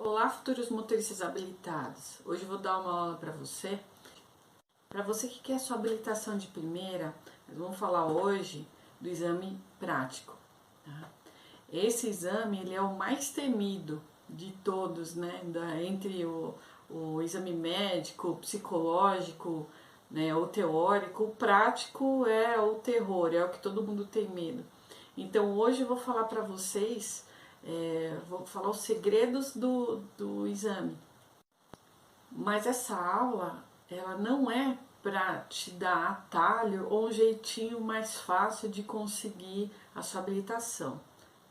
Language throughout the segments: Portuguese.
Olá, futuros motoristas habilitados. Hoje eu vou dar uma aula para você. Para você que quer sua habilitação de primeira, nós vamos falar hoje do exame prático. Tá? Esse exame ele é o mais temido de todos, né? Entre o exame médico, o psicológico, né? O teórico, o prático é o terror, é o que todo mundo tem medo. Então hoje eu vou falar para vocês. Vou falar os segredos do exame. Mas essa aula, ela não é para te dar atalho ou um jeitinho mais fácil de conseguir a sua habilitação.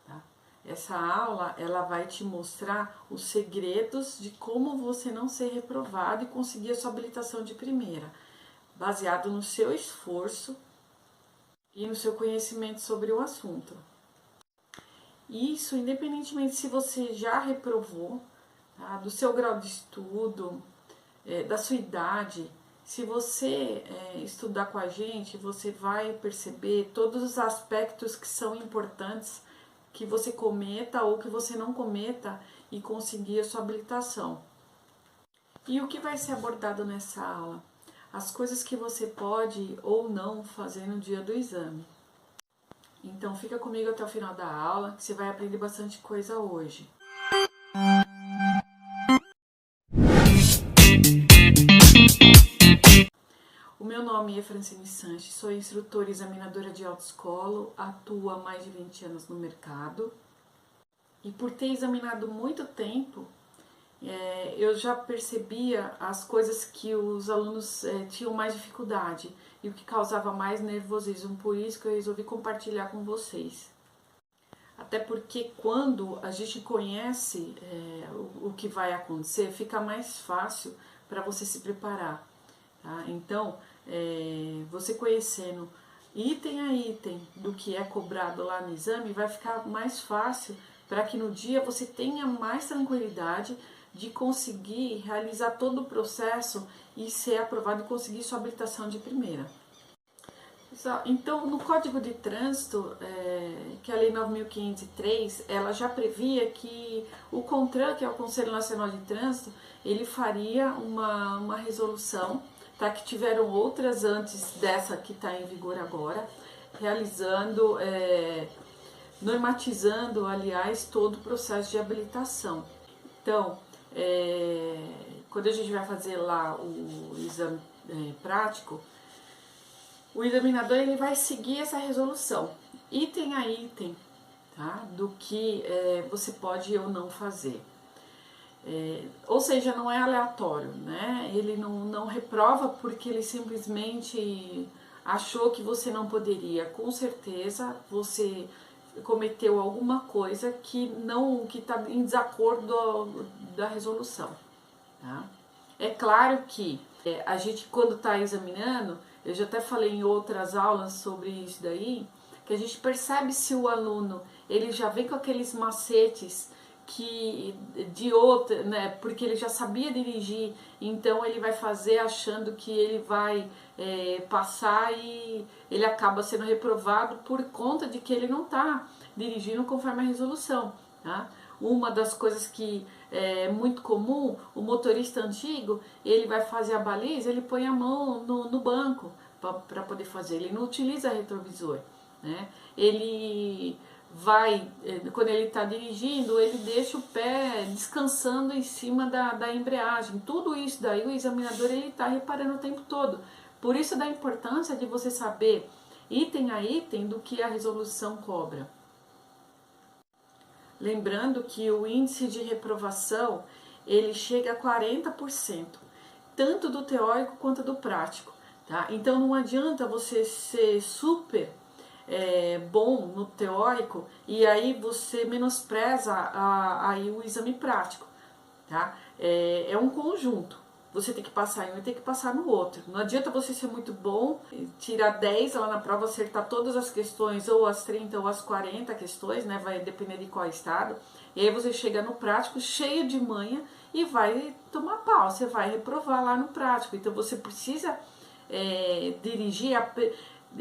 Tá? Essa aula, ela vai te mostrar os segredos de como você não ser reprovado e conseguir a sua habilitação de primeira, baseado no seu esforço e no seu conhecimento sobre o assunto. Isso, independentemente se você já reprovou, tá? Do seu grau de estudo, da sua idade, se você estudar com a gente, você vai perceber todos os aspectos que são importantes que você cometa ou que você não cometa e conseguir a sua habilitação. E o que vai ser abordado nessa aula? As coisas que você pode ou não fazer no dia do exame. Então fica comigo até o final da aula, que você vai aprender bastante coisa hoje. O meu nome é Francine Sanches, sou instrutora e examinadora de autoescola, atuo há mais de 20 anos no mercado. E por ter examinado muito tempo, eu já percebia as coisas que os alunos tinham mais dificuldade e o que causava mais nervosismo, por isso que eu resolvi compartilhar com vocês. Até porque quando a gente conhece o que vai acontecer, fica mais fácil para você se preparar. Tá? Então, você conhecendo item a item do que é cobrado lá no exame, vai ficar mais fácil para que no dia você tenha mais tranquilidade de conseguir realizar todo o processo e ser aprovado e conseguir sua habilitação de primeira. Então, no Código de Trânsito, que é a Lei 9.503, ela já previa que o CONTRAN, que é o Conselho Nacional de Trânsito, ele faria uma resolução, tá, que tiveram outras antes dessa que está em vigor agora, realizando, normatizando, aliás, todo o processo de habilitação. Então, quando a gente vai fazer lá o exame prático, o examinador ele vai seguir essa resolução, item a item, tá? Do que você pode ou não fazer. Ou seja, não é aleatório, né? Ele não reprova porque ele simplesmente achou que você não poderia. Com certeza você cometeu alguma coisa que está em desacordo da resolução. Tá? É claro que a gente, quando está examinando, eu já até falei em outras aulas sobre isso daí, que a gente percebe se o aluno ele já vem com aqueles macetes né, porque ele já sabia dirigir, então ele vai fazer achando que ele vai passar e ele acaba sendo reprovado por conta de que ele não está dirigindo conforme a resolução. Tá? Uma das coisas que é muito comum, o motorista antigo, ele vai fazer a baliza, ele põe a mão no banco para poder fazer, ele não utiliza retrovisor, né? Ele vai, quando ele está dirigindo, ele deixa o pé descansando em cima da embreagem. Tudo isso daí o examinador ele está reparando o tempo todo. Por isso da importância de você saber item a item do que a resolução cobra. Lembrando que o índice de reprovação ele chega a 40%, tanto do teórico quanto do prático. Tá? Então não adianta você ser super bom no teórico e aí você menospreza aí o exame prático. Tá? É um conjunto. Você tem que passar em um e tem que passar no outro. Não adianta você ser muito bom, tirar 10 lá na prova, acertar todas as questões, ou as 30 ou as 40 questões, né? Vai depender de qual estado. E aí você chega no prático cheio de manha e vai tomar pau, você vai reprovar lá no prático. Então você precisa dirigir,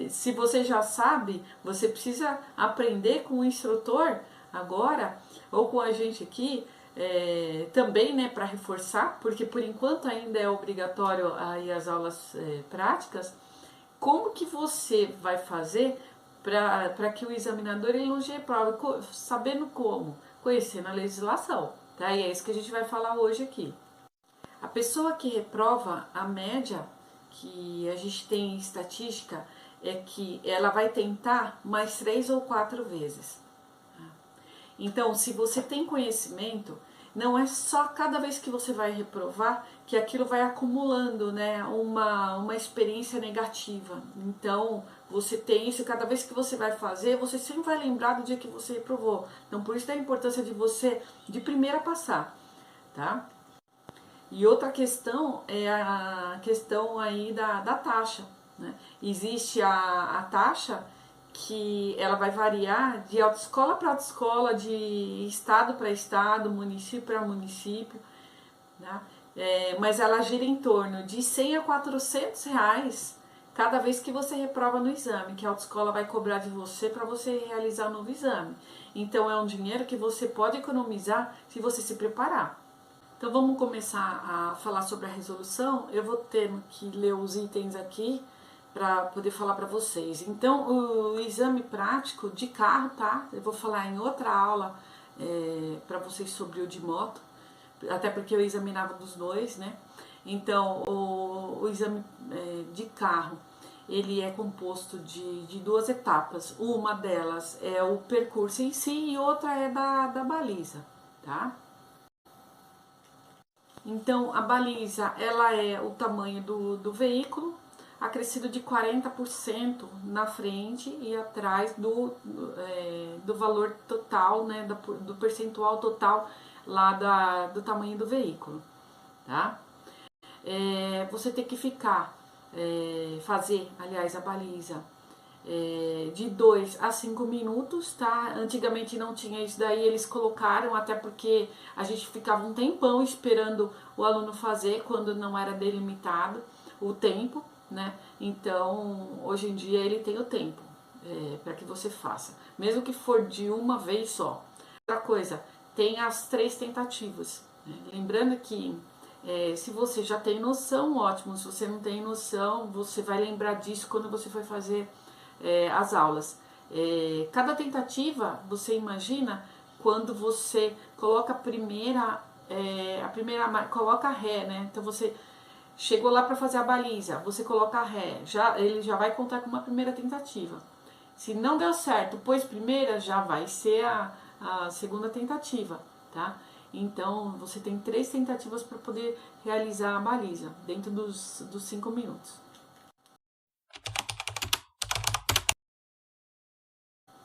se você já sabe, você precisa aprender com o instrutor agora, ou com a gente aqui, também, né, para reforçar, porque por enquanto ainda é obrigatório aí as aulas práticas, como que você vai fazer para que o examinador elogie a prova, sabendo como? Conhecendo a legislação, tá? E é isso que a gente vai falar hoje aqui. A pessoa que reprova, a média que a gente tem em estatística é que ela vai tentar mais 3 ou 4 vezes. Então, se você tem conhecimento, não é só cada vez que você vai reprovar que aquilo vai acumulando, né, uma experiência negativa. Então, você tem isso, cada vez que você vai fazer, você sempre vai lembrar do dia que você reprovou. Então, por isso da importância de você, de primeira, passar, tá? E outra questão é a questão aí da taxa, né? Existe a taxa que ela vai variar de autoescola para autoescola, de estado para estado, município para município, né? Mas ela gira em torno de 100 a 400 reais cada vez que você reprova no exame, que a autoescola vai cobrar de você para você realizar o novo exame. Então é um dinheiro que você pode economizar se você se preparar. Então vamos começar a falar sobre a resolução. Eu vou ter que ler os itens aqui para poder falar para vocês. Então o exame prático de carro, tá? Eu vou falar em outra aula para vocês sobre o de moto, até porque eu examinava dos dois, né? Então o exame de carro, ele é composto de 2 etapas. Uma delas é o percurso em si e outra é da baliza, tá? Então, a baliza, ela é o tamanho do veículo, acrescido de 40% na frente e atrás do valor total, né, do percentual total lá do tamanho do veículo, tá? Você tem que fazer, aliás, a baliza de 2 a 5 minutos, tá? Antigamente não tinha isso daí, eles colocaram, até porque a gente ficava um tempão esperando o aluno fazer quando não era delimitado o tempo, né? Então, hoje em dia ele tem o tempo para que você faça, mesmo que for de uma vez só. Outra coisa, tem as 3 tentativas, né? Lembrando que se você já tem noção, ótimo. Se você não tem noção, você vai lembrar disso quando você for fazer as aulas. Cada tentativa, você imagina quando você coloca coloca ré, né? Então você chegou lá para fazer a baliza, você coloca ré, ele já vai contar com uma primeira tentativa. Se não deu certo, pois primeira, já vai ser a segunda tentativa, tá? Então você tem 3 tentativas para poder realizar a baliza dentro dos 5 minutos.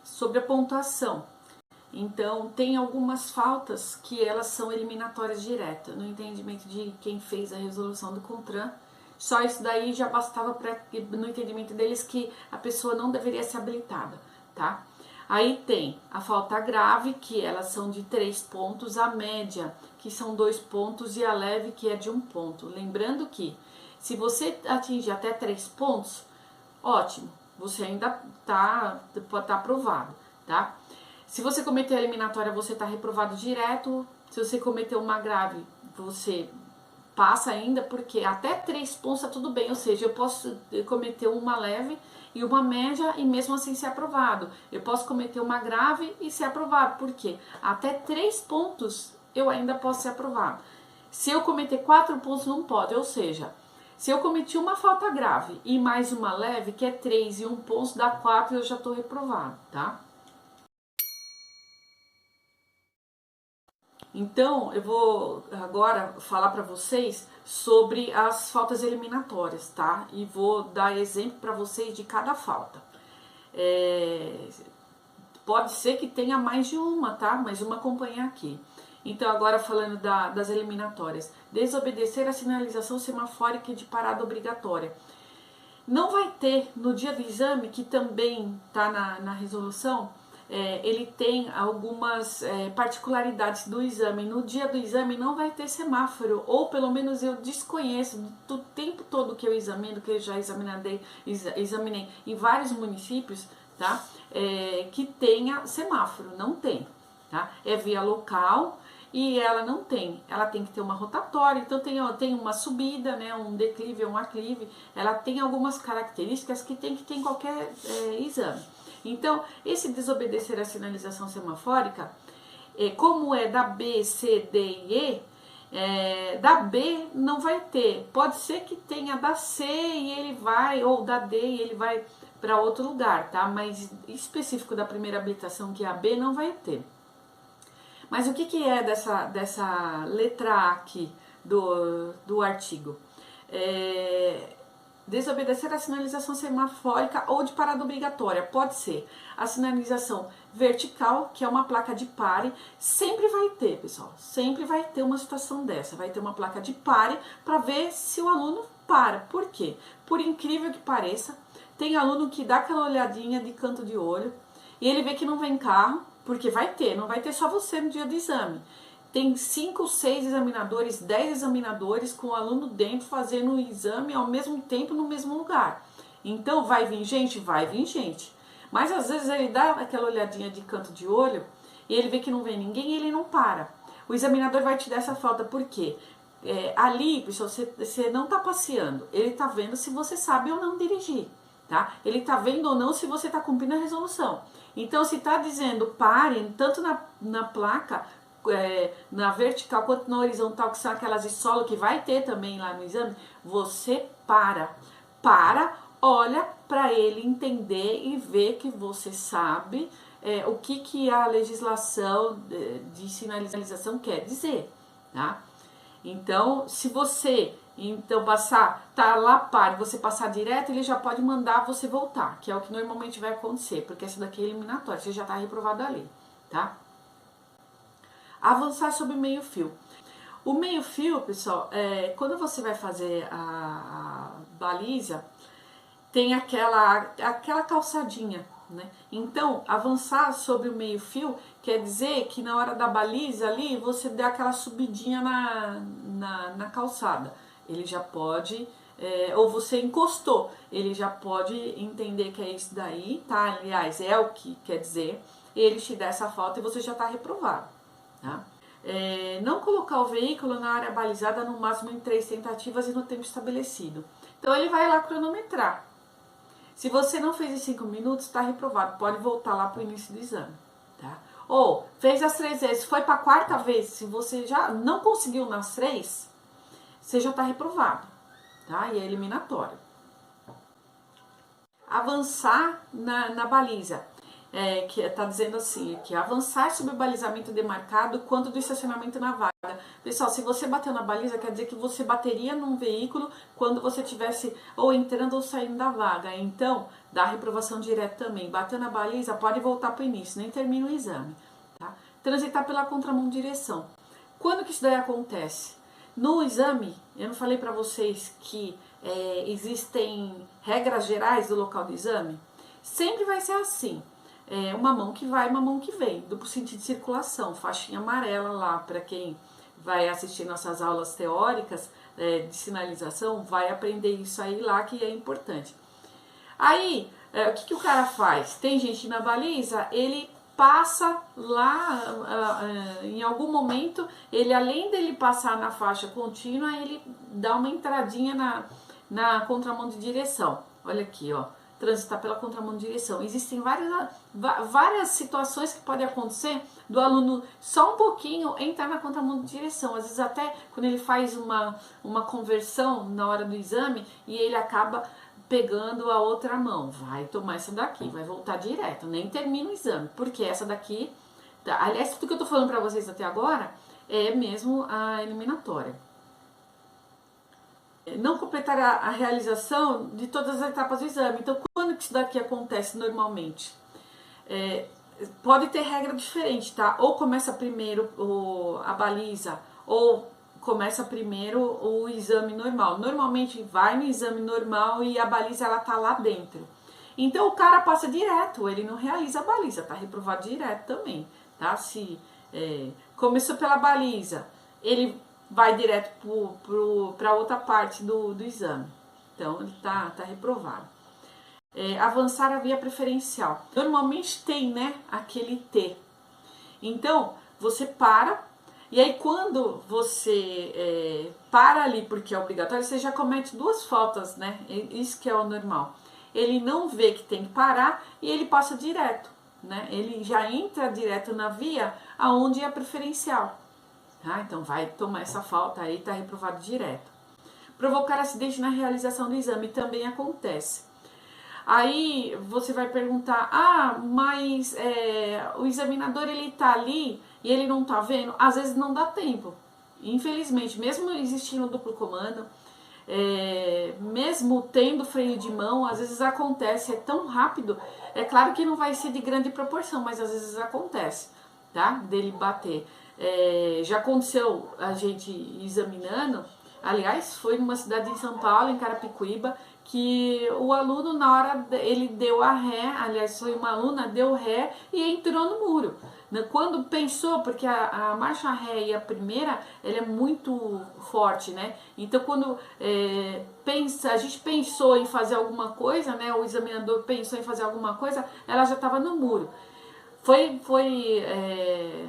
Sobre a pontuação, então tem algumas faltas que elas são eliminatórias diretas, no entendimento de quem fez a resolução do CONTRAN. Só isso daí já bastava no entendimento deles que a pessoa não deveria ser habilitada, tá? Aí tem a falta grave, que elas são de 3 pontos, a média, que são 2 pontos, e a leve, que é de 1 ponto. Lembrando que se você atingir até 3 pontos, ótimo, você ainda pode estar aprovado, tá? Se você cometer a eliminatória, você está reprovado direto. Se você cometer uma grave, você passa ainda, porque até 3 pontos tá tudo bem, ou seja, eu posso cometer uma leve e uma média e mesmo assim ser aprovado. Eu posso cometer uma grave e ser aprovado, porque até 3 pontos eu ainda posso ser aprovado. Se eu cometer 4 pontos, não pode, ou seja, se eu cometi uma falta grave e mais uma leve, que é 3 e 1 ponto, dá 4 e eu já estou reprovado, tá? Então, eu vou agora falar para vocês sobre as faltas eliminatórias, tá? E vou dar exemplo para vocês de cada falta. Pode ser que tenha mais de uma, tá? Mas vamos acompanhar aqui. Então, agora falando das eliminatórias. Desobedecer a sinalização semafórica de parada obrigatória. Não vai ter no dia do exame, que também está na resolução, ele tem algumas particularidades do exame. No dia do exame não vai ter semáforo, ou pelo menos eu desconheço do tempo todo que eu examino, que eu já examinei em vários municípios, tá? Que tenha semáforo, não tem, tá? É via local e ela não tem. Ela tem que ter uma rotatória, então tem uma subida, né, um declive, um aclive. Ela tem algumas características que tem que ter em qualquer exame. Então, esse desobedecer à sinalização semafórica, como é da B, C, D e E, da B não vai ter. Pode ser que tenha da C e ele vai, ou da D e ele vai para outro lugar, tá? Mas específico da primeira habilitação, que é a B, não vai ter. Mas o que é dessa letra A aqui do artigo? Desobedecer a sinalização semafórica ou de parada obrigatória. Pode ser a sinalização vertical, que é uma placa de pare. Sempre vai ter, pessoal, sempre vai ter uma situação dessa. Vai ter uma placa de pare para ver se o aluno para. Por quê? Por incrível que pareça, tem aluno que dá aquela olhadinha de canto de olho e ele vê que não vem carro, porque vai ter, não vai ter só você no dia do exame. Tem 5, 6 examinadores, 10 examinadores com o aluno dentro fazendo o exame ao mesmo tempo no mesmo lugar. Então vai vir gente? Vai vir gente. Mas às vezes ele dá aquela olhadinha de canto de olho e ele vê que não vem ninguém e ele não para. O examinador vai te dar essa falta, por quê? Ali, pessoal, você não está passeando, ele está vendo se você sabe ou não dirigir. Tá? Ele está vendo ou não se você está cumprindo a resolução. Então, se está dizendo pare, tanto na placa, na vertical quanto na horizontal, que são aquelas de solo que vai ter também lá no exame, você para, olha para ele entender e ver que você sabe o que a legislação de sinalização quer dizer, tá? Então, se você tá lá para você passar direto, ele já pode mandar você voltar, que é o que normalmente vai acontecer, porque essa daqui é eliminatória, você já está reprovado ali, tá? Avançar sobre meio fio. O meio fio, pessoal, quando você vai fazer a baliza, tem aquela calçadinha, né? Então, avançar sobre o meio fio quer dizer que na hora da baliza ali, você dá aquela subidinha na calçada. Ele já pode, ou você encostou, ele já pode entender que é isso daí, tá? Aliás, é o que quer dizer, ele te dá essa falta e você já está reprovado, tá? Não colocar o veículo na área balizada no máximo em 3 tentativas e no tempo estabelecido. Então ele vai lá cronometrar. Se você não fez em 5 minutos, está reprovado, pode voltar lá para o início do exame, tá? Ou fez as 3 vezes, foi para a 4ª vez, se você já não conseguiu nas 3, você já está reprovado, tá? E é eliminatório. Avançar na baliza. Que está dizendo assim, que avançar sobre o balizamento demarcado quando do estacionamento na vaga. Pessoal, se você bateu na baliza, quer dizer que você bateria num veículo quando você estivesse ou entrando ou saindo da vaga. Então, dá reprovação direta também. Bateu na baliza, pode voltar para o início, nem termina o exame. Tá? Transitar pela contramão de direção. Quando que isso daí acontece? No exame, eu não falei para vocês que existem regras gerais do local do exame? Sempre vai ser assim. Uma mão que vai, uma mão que vem, duplo sentido de circulação, faixinha amarela lá, para quem vai assistir nossas aulas teóricas de sinalização, vai aprender isso aí lá, que é importante. Aí, o que o cara faz? Tem gente na baliza, ele passa lá, em algum momento, ele além dele passar na faixa contínua, ele dá uma entradinha na contramão de direção. Olha aqui, ó. Transitar pela contramão de direção. Existem várias situações que podem acontecer do aluno só um pouquinho entrar na contramão de direção. Às vezes até quando ele faz uma conversão na hora do exame e ele acaba pegando a outra mão. Vai tomar essa daqui, vai voltar direto, nem termina o exame, porque essa daqui, aliás, tudo que eu tô falando para vocês até agora é mesmo a eliminatória. Não completar a realização de todas as etapas do exame. Então, quando que isso daqui acontece normalmente? Pode ter regra diferente, tá? Ou começa primeiro a baliza, ou começa primeiro o exame normal. Normalmente vai no exame normal e a baliza ela tá lá dentro. Então, o cara passa direto, ele não realiza a baliza, tá reprovado direto também, tá? Se começou pela baliza, ele vai direto para outra parte do exame. Então, ele tá reprovado. Avançar a via preferencial. Normalmente tem, né, aquele T. Então, você para, E aí quando você para ali porque é obrigatório, você já comete duas faltas, né? Isso que é o normal. Ele não vê que tem que parar e ele passa direto, né? Ele já entra direto na via aonde é preferencial. Tá? Então vai tomar essa falta aí, tá reprovado direto. Provocar acidente na realização do exame também acontece. Aí você vai perguntar, mas o examinador ele tá ali e ele não tá vendo? Às vezes não dá tempo. Infelizmente, mesmo existindo duplo comando, mesmo tendo freio de mão, às vezes acontece, é tão rápido. É claro que não vai ser de grande proporção, mas às vezes acontece, tá? Dele bater. Já aconteceu a gente examinando, aliás, foi numa cidade em São Paulo, em Carapicuíba, que o aluno, na hora, ele deu a ré, aliás, foi uma aluna, deu ré e entrou no muro. Quando pensou, porque a marcha ré e a primeira, ela é muito forte, né? Então, quando a gente pensou em fazer alguma coisa, né? O examinador pensou em fazer alguma coisa, ela já estava no muro. Foi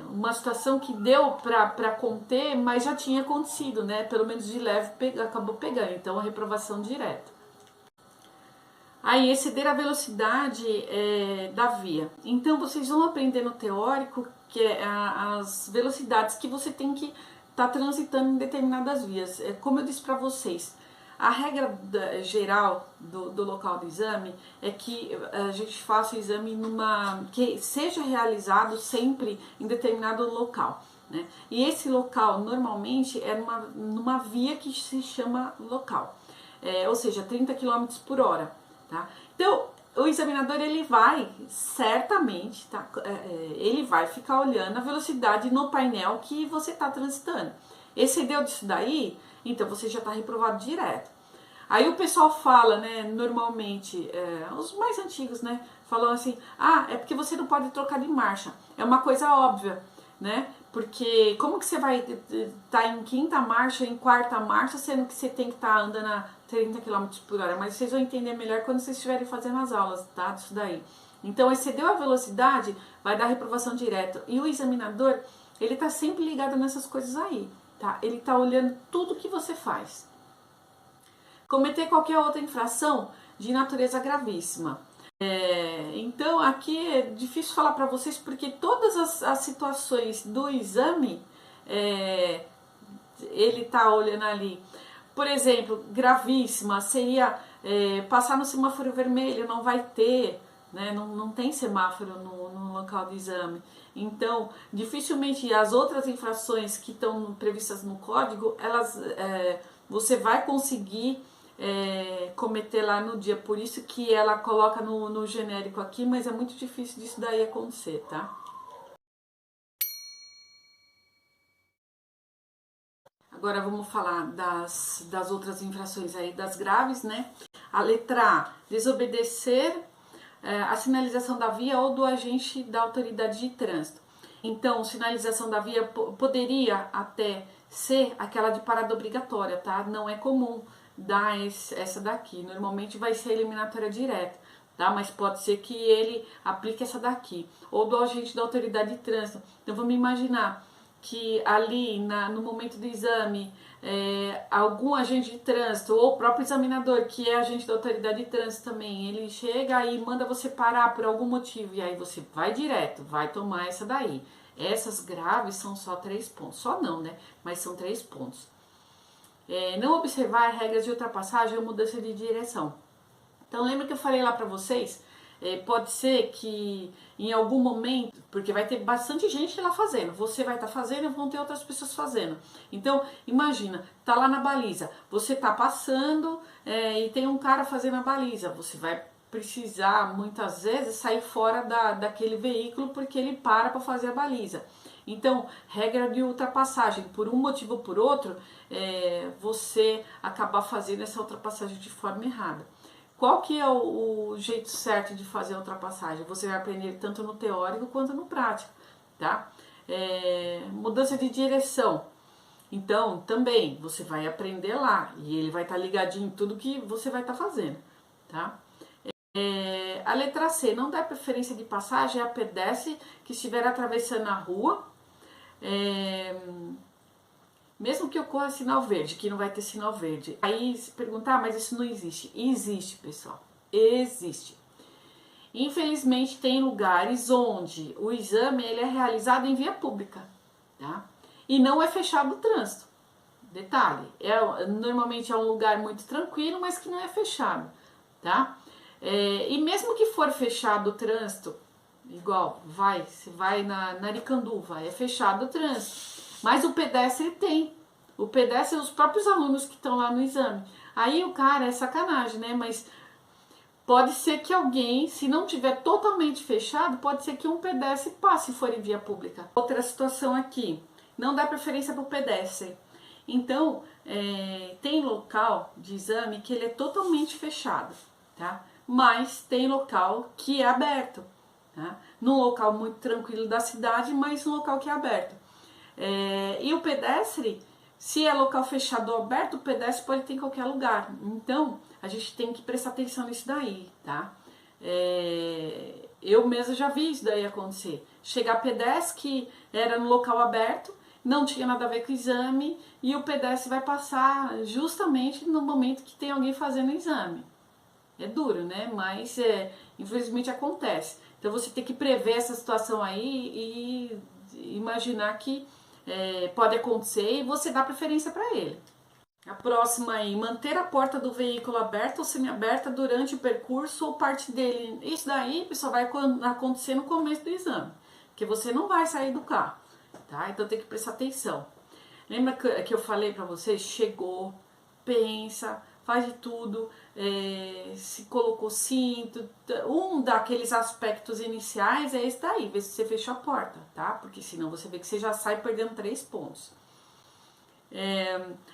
uma situação que deu para conter, mas já tinha acontecido, né? Pelo menos de leve acabou pegando, então a reprovação direta. Aí, exceder a velocidade da via. Então, vocês vão aprender no teórico que as velocidades que você tem que estar transitando em determinadas vias. Como eu disse para vocês, a regra geral do local do exame é que a gente faça o exame que seja realizado sempre em determinado local. Né? E esse local, normalmente, é numa via que se chama local. Ou seja, 30 km por hora. Tá? Então, o examinador ele vai certamente, tá? Ele vai ficar olhando a velocidade no painel que você está transitando. Excedeu disso daí, então você já está reprovado direto. Aí o pessoal fala, né, normalmente, os mais antigos, né, falam assim, é porque você não pode trocar de marcha. É uma coisa óbvia, né? Porque como que você vai estar em quinta marcha, em quarta marcha, sendo que você tem que estar andando a 30 km por hora? Mas vocês vão entender melhor quando vocês estiverem fazendo as aulas, tá? Disso daí. Então, excedeu a velocidade, vai dar reprovação direta. E o examinador, ele tá sempre ligado nessas coisas aí, tá? Ele tá olhando tudo que você faz. Cometer qualquer outra infração de natureza gravíssima. Então aqui é difícil falar para vocês porque todas as situações do exame ele tá olhando ali. Por exemplo, gravíssima seria passar no semáforo vermelho, não vai ter, né? Não tem semáforo no local do exame. Então, dificilmente as outras infrações que estão previstas no código, você vai conseguir cometer lá no dia. Por isso que ela coloca no genérico aqui, mas é muito difícil disso daí acontecer, tá? Agora vamos falar das outras infrações aí, das graves, né? A letra A, desobedecer a sinalização da via ou do agente da autoridade de trânsito. Então, sinalização da via poderia até ser aquela de parada obrigatória, tá? Não é comum dar essa daqui. Normalmente vai ser eliminatória direta, tá? Mas pode ser que ele aplique essa daqui. Ou do agente da autoridade de trânsito. Então, vamos imaginar que ali no momento do exame algum agente de trânsito ou o próprio examinador, que é agente da autoridade de trânsito também, ele chega e manda você parar por algum motivo e aí você vai direto, vai tomar essa daí. Essas graves são só 3 pontos, só não, né? Mas são 3 pontos. Não observar regras de ultrapassagem ou mudança de direção. Então lembra que eu falei lá pra vocês? Pode ser que em algum momento, porque vai ter bastante gente lá fazendo, você vai estar fazendo e vão ter outras pessoas fazendo. Então, imagina, tá lá na baliza, você tá passando e tem um cara fazendo a baliza, você vai precisar muitas vezes sair fora daquele veículo porque ele para fazer a baliza. Então, regra de ultrapassagem, por um motivo ou por outro, você acabar fazendo essa ultrapassagem de forma errada. Qual que é o jeito certo de fazer a ultrapassagem? Você vai aprender tanto no teórico quanto no prático, tá? Mudança de direção. Então, também, você vai aprender lá e ele vai estar ligadinho em tudo que você vai estar fazendo, tá? A letra C, não dá preferência de passagem a pedestre que estiver atravessando a rua mesmo que ocorra sinal verde, que não vai ter sinal verde. Aí se perguntar, mas isso não existe. Existe, pessoal. Existe. Infelizmente tem lugares onde o exame ele é realizado em via pública, tá? E não é fechado o trânsito. Detalhe, normalmente é um lugar muito tranquilo, mas que não é fechado, tá? E mesmo que for fechado o trânsito, igual, você vai na Aricanduva, é fechado o trânsito, mas o pedestre tem. O pedestre, os próprios alunos que estão lá no exame. Aí o cara é sacanagem, né? Mas pode ser que alguém, se não tiver totalmente fechado, pode ser que um pedestre passe se for em via pública. Outra situação aqui, não dá preferência para o pedestre. Então, tem local de exame que ele é totalmente fechado, tá? Mas tem local que é aberto, tá? Num local muito tranquilo da cidade, mas num local que é aberto. E o pedestre, se é local fechado ou aberto, o pedestre pode ter em qualquer lugar. Então, a gente tem que prestar atenção nisso daí, tá? Eu mesmo já vi isso daí acontecer. Chegar pedestre que era no local aberto, não tinha nada a ver com o exame, e o pedestre vai passar justamente no momento que tem alguém fazendo o exame. É duro, né? Mas infelizmente acontece. Então você tem que prever essa situação aí e imaginar que pode acontecer e você dá preferência para ele. A próxima aí, manter a porta do veículo aberta ou semi-aberta durante o percurso ou parte dele. Isso daí, pessoal, vai acontecer no começo do exame, porque você não vai sair do carro, tá? Então tem que prestar atenção. Lembra que eu falei para vocês? Chegou, pensa, faz de tudo, se colocou cinto. Um daqueles aspectos iniciais é esse daí, ver se você fechou a porta, tá? Porque senão você vê que você já sai perdendo 3 pontos.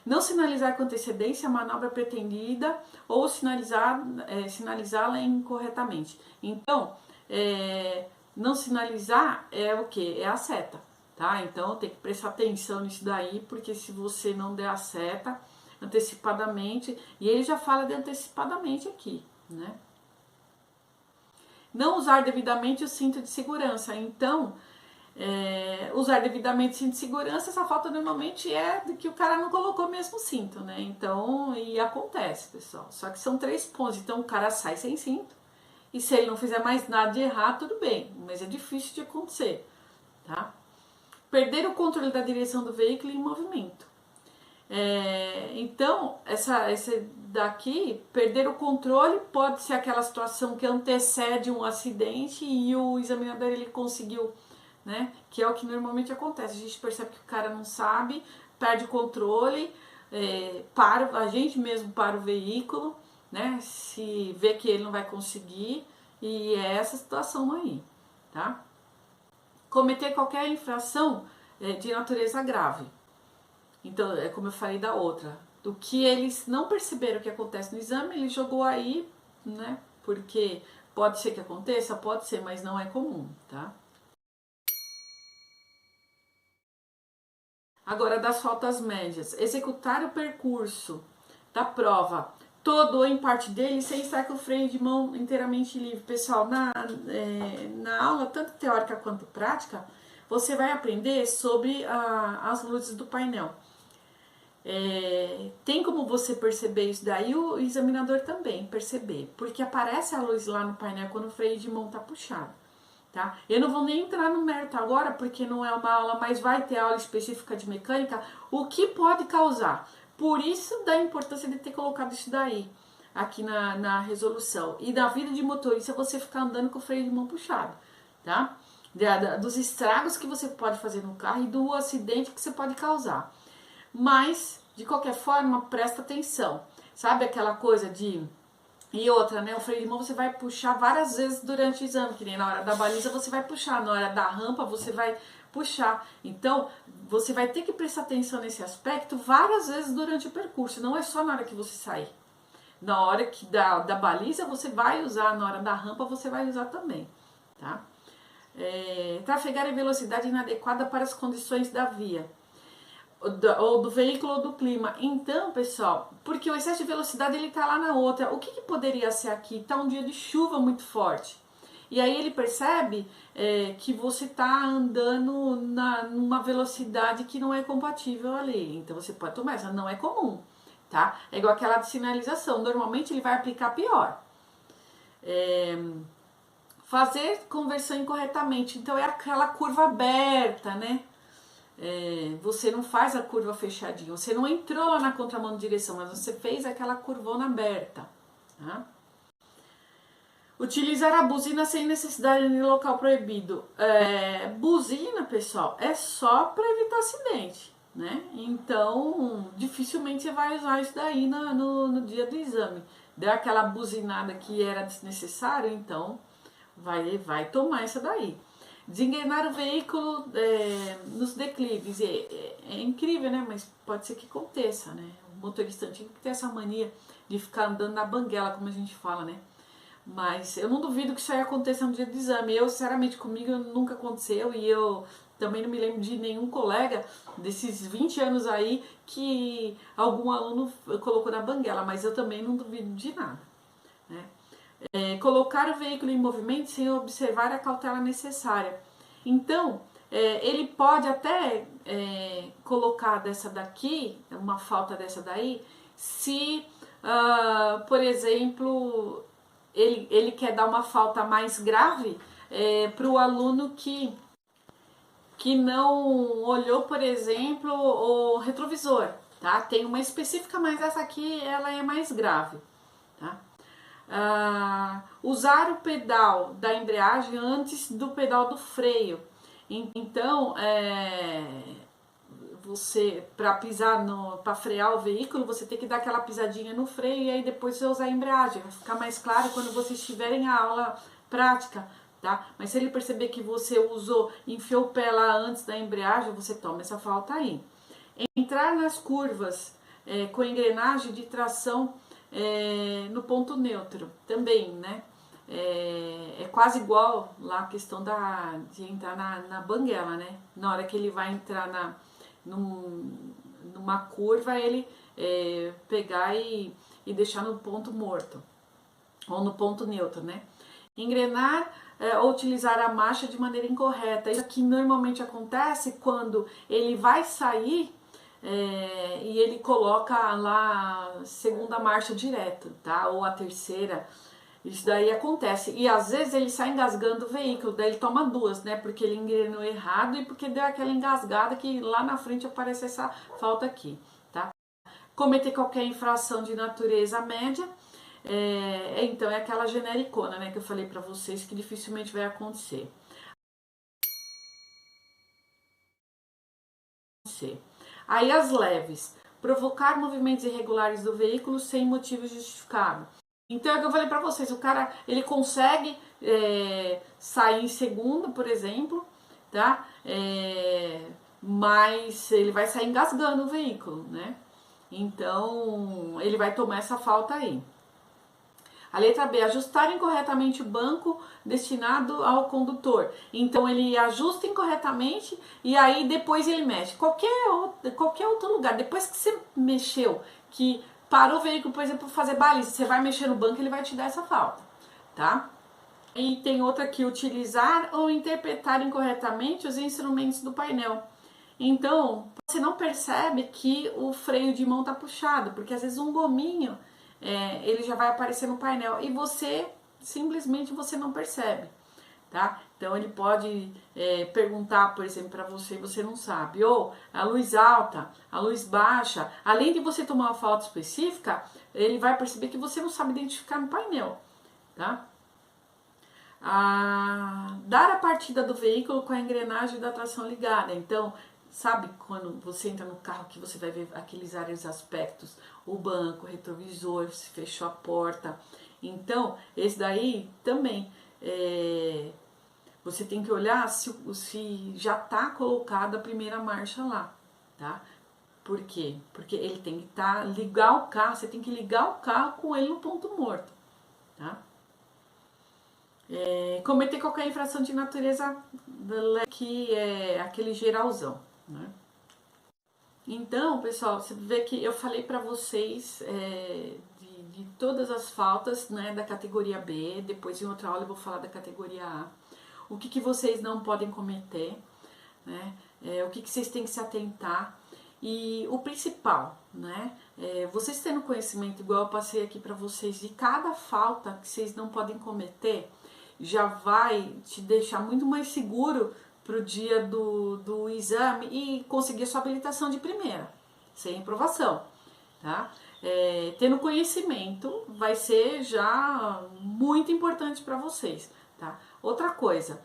Não sinalizar com antecedência a manobra pretendida ou sinalizá-la incorretamente. Então, não sinalizar é o que? É a seta, tá? Então tem que prestar atenção nisso daí, porque se você não der a seta antecipadamente, e ele já fala de antecipadamente aqui, né? Não usar devidamente o cinto de segurança. Então, usar devidamente o cinto de segurança, essa falta normalmente é de que o cara não colocou mesmo o cinto, né? Então, e acontece, pessoal. Só que são 3 pontos, então o cara sai sem cinto, e se ele não fizer mais nada de errado, tudo bem, mas é difícil de acontecer, tá? Perder o controle da direção do veículo em movimento. Então, essa daqui, perder o controle pode ser aquela situação que antecede um acidente e o examinador ele conseguiu, né? Que é o que normalmente acontece. A gente percebe que o cara não sabe, perde o controle, a gente mesmo para o veículo, né? Se vê que ele não vai conseguir, e é essa situação aí, tá? Cometer qualquer infração de natureza grave. Então, é como eu falei da outra, do que eles não perceberam o que acontece no exame, ele jogou aí, né? Porque pode ser que aconteça, pode ser, mas não é comum, tá? Agora, das faltas médias, executar o percurso da prova todo ou em parte dele sem estar com o freio de mão inteiramente livre. Pessoal, na aula, tanto teórica quanto prática, você vai aprender sobre as luzes do painel. Tem como você perceber isso daí, o examinador também perceber, porque aparece a luz lá no painel quando o freio de mão tá puxado, tá? Eu não vou nem entrar no mérito agora, porque não é uma aula, mas vai ter aula específica de mecânica, o que pode causar. Por isso da importância de ter colocado isso daí aqui na resolução. E da vida de motorista você ficar andando com o freio de mão puxado, tá? Dos estragos que você pode fazer no carro e do acidente que você pode causar. Mas, de qualquer forma, presta atenção. Sabe aquela coisa de... E outra, né? O freio de mão você vai puxar várias vezes durante o exame, que nem na hora da baliza você vai puxar, na hora da rampa você vai puxar. Então, você vai ter que prestar atenção nesse aspecto várias vezes durante o percurso, não é só na hora que você sair. Na hora que da baliza você vai usar, na hora da rampa você vai usar também, tá? Trafegar em velocidade inadequada para as condições da via. Ou do veículo ou do clima. Então, pessoal, porque o excesso de velocidade ele tá lá na outra. O que poderia ser aqui? Tá um dia de chuva muito forte. e aí ele percebe que você está andando numa velocidade que não é compatível ali. Então você pode tomar essa, não é comum, tá? É igual aquela de sinalização, normalmente ele vai aplicar pior. Fazer conversão incorretamente, então é aquela curva aberta, né? Você não faz a curva fechadinha, você não entrou lá na contramão de direção, mas você fez aquela curvona aberta, tá? Utilizar a buzina sem necessidade de local proibido. Buzina, pessoal, é só para evitar acidente, né? Então, dificilmente você vai usar isso daí no dia do exame. Deu aquela buzinada que era desnecessário, então vai tomar essa daí. Desenganar o veículo nos declives. É incrível, né? Mas pode ser que aconteça, né? O motorista antigo que tem essa mania de ficar andando na banguela, como a gente fala, né? Mas eu não duvido que isso aí aconteça no dia do exame. Eu, sinceramente, comigo nunca aconteceu e eu também não me lembro de nenhum colega desses 20 anos aí que algum aluno colocou na banguela, mas eu também não duvido de nada, né? Colocar o veículo em movimento sem observar a cautela necessária. Então, ele pode até colocar dessa daqui, uma falta dessa daí, se, por exemplo, ele quer dar uma falta mais grave para o aluno que não olhou, por exemplo, o retrovisor, tá? Tem uma específica, mas essa aqui ela é mais grave, tá? Usar o pedal da embreagem antes do pedal do freio. Então, você, para pisar, para frear o veículo, você tem que dar aquela pisadinha no freio e aí depois você usar a embreagem. Vai ficar mais claro quando vocês tiverem a aula prática, tá? Mas se ele perceber que você enfiou o pé lá antes da embreagem, você toma essa falta aí. Entrar nas curvas com engrenagem de tração no ponto neutro também, né? É quase igual lá a questão de entrar na banguela, né? Na hora que ele vai entrar numa curva, ele pegar e deixar no ponto morto ou no ponto neutro, né? Engrenar ou utilizar a marcha de maneira incorreta. Isso aqui normalmente acontece quando ele vai sair e ele coloca lá a segunda marcha direto, tá? Ou a terceira. Isso daí acontece. E às vezes ele sai engasgando o veículo, daí ele toma duas, né? Porque ele engrenou errado e porque deu aquela engasgada que lá na frente aparece essa falta aqui, tá? Cometer qualquer infração de natureza média. Então é aquela genericona, né? Que eu falei pra vocês que dificilmente vai acontecer. Aí as leves, provocar movimentos irregulares do veículo sem motivo justificado. Então é o que eu falei pra vocês, o cara ele consegue sair em segundo, por exemplo, tá? Mas ele vai sair engasgando o veículo, né? Então ele vai tomar essa falta aí. A letra B, ajustar incorretamente o banco destinado ao condutor. Então ele ajusta incorretamente e aí depois ele mexe. Qualquer outro lugar, depois que você mexeu, que parou o veículo, por exemplo, fazer baliza, você vai mexer no banco, ele vai te dar essa falta, tá? E tem outra aqui, utilizar ou interpretar incorretamente os instrumentos do painel. Então, você não percebe que o freio de mão tá puxado, porque às vezes um gominho ele já vai aparecer no painel e você simplesmente não percebe, tá? Então ele pode perguntar, por exemplo, para você e você não sabe, ou a luz alta, a luz baixa, além de você tomar uma falta específica, ele vai perceber que você não sabe identificar no painel, tá? Dar a partida do veículo com a engrenagem da tração ligada. Então, sabe quando você entra no carro que você vai ver aqueles vários aspectos, o banco, o retrovisor, se fechou a porta. Então, esse daí também você tem que olhar se já está colocada a primeira marcha lá, tá? Por quê? Porque ele tem que ligar o carro, você tem que ligar o carro com ele no ponto morto, tá? Cometer qualquer infração de natureza que é aquele geralzão, né? Então, pessoal, você vê que eu falei para vocês de todas as faltas, né, da categoria B. Depois em outra aula eu vou falar da categoria A. O que vocês não podem cometer, né? O que vocês têm que se atentar. E o principal, né? Vocês tendo conhecimento, igual eu passei aqui para vocês, de cada falta que vocês não podem cometer, já vai te deixar muito mais seguro para o dia do exame e conseguir a sua habilitação de primeira, sem reprovação, tá? Tendo conhecimento vai ser já muito importante para vocês, tá? Outra coisa,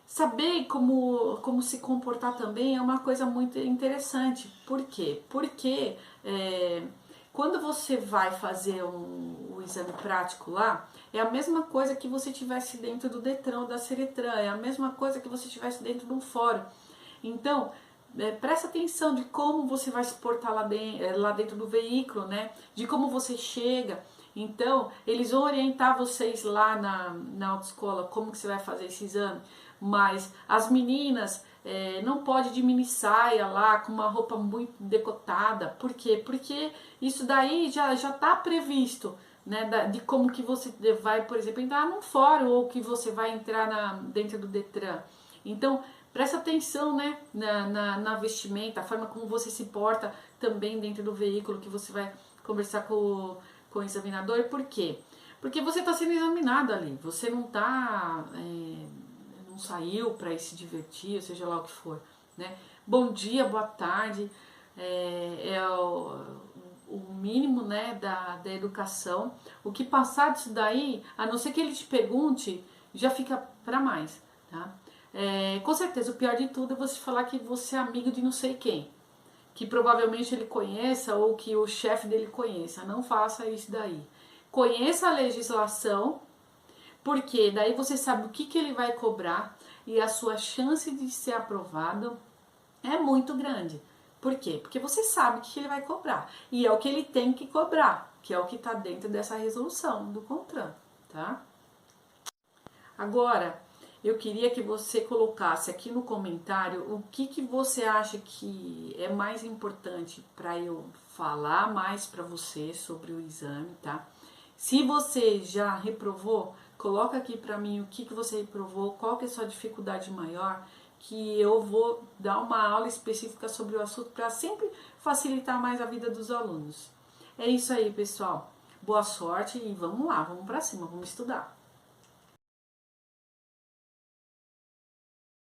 saber como se comportar também é uma coisa muito interessante. Por quê? Porque quando você vai fazer o exame prático lá, é a mesma coisa que você estivesse dentro do Detran ou da Seretran, é a mesma coisa que você estivesse dentro de um fórum. Então, presta atenção de como você vai se portar lá dentro do veículo, né? De como você chega. Então, eles vão orientar vocês lá na autoescola como que você vai fazer esse exame. Mas as meninas não pode de mini saia lá, com uma roupa muito decotada. Por quê? Porque isso daí já está previsto, né? De como que você vai, por exemplo, entrar num fórum ou que você vai entrar dentro do Detran. Então, presta atenção, né, na vestimenta, a forma como você se porta também dentro do veículo que você vai conversar com o examinador. Por quê? Porque você está sendo examinado ali, você não está, não saiu para se divertir, seja lá o que for, né? Bom dia, boa tarde, o mínimo, né, da educação. O que passar disso daí, a não ser que ele te pergunte, já fica para mais, tá? Com certeza, o pior de tudo é você falar que você é amigo de não sei quem, que provavelmente ele conheça ou que o chefe dele conheça. Não faça isso daí. Conheça a legislação, porque daí você sabe o que ele vai cobrar e a sua chance de ser aprovado é muito grande. Por quê? Porque você sabe o que ele vai cobrar e é o que ele tem que cobrar, que é o que está dentro dessa resolução do CONTRAN, tá? Agora, eu queria que você colocasse aqui no comentário o que você acha que é mais importante para eu falar mais para você sobre o exame, tá? Se você já reprovou, coloca aqui para mim o que você reprovou, qual que é a sua dificuldade maior, que eu vou dar uma aula específica sobre o assunto para sempre facilitar mais a vida dos alunos. É isso aí, pessoal. Boa sorte e vamos lá, vamos para cima, vamos estudar.